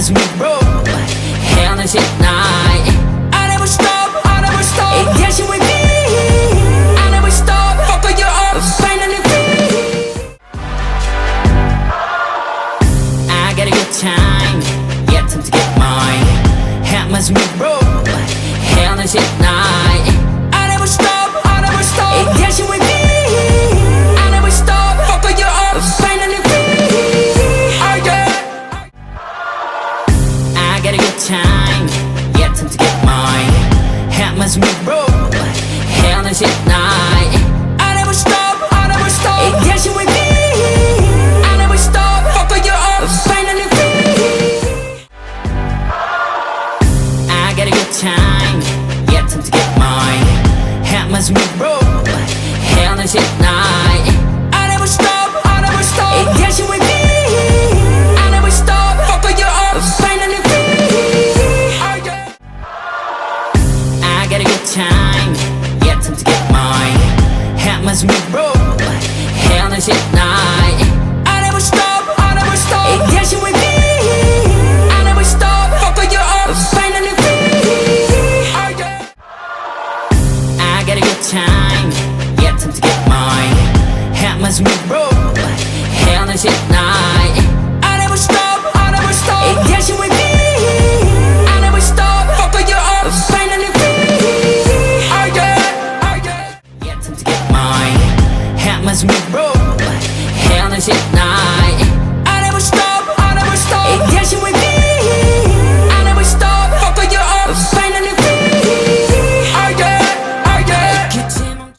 as we roll, energy night. I never stop, I never stop. E 10 with me, I never stop. Fuck with you up, finally free. I got a good time, yeah, time to get mine. As we roll, energy night. I never stop, I never stop. E 10 with me, I never stop. Fuck with you up, finally free. Oh yeah. I got a good time, yeah, time to get mine. As we roll, energy night. I never stop, I never stop. E 10 with me, I never stop. Fuck with you up, finally free. I got a good time, yeah, time to get mine. As we roll, energy night. I never stop, I never stop. E 10 with me, I never stop. Fuck with you up, finally free. Oh yeah. I got a good time, yeah, time to get mine. As we roll, energy night. I never stop, I never stop. E 10 with me, I never stop. Fuck with you up, finally free. Oh yeah. I got a good time, yeah, time to get mine. As we roll, energy night. I never stop, I never stop. E 10 with me, I never stop. Fuck with you up, finally free. Oh yeah, oh yeah. Yeah, time to get mine. As we roll, energy night.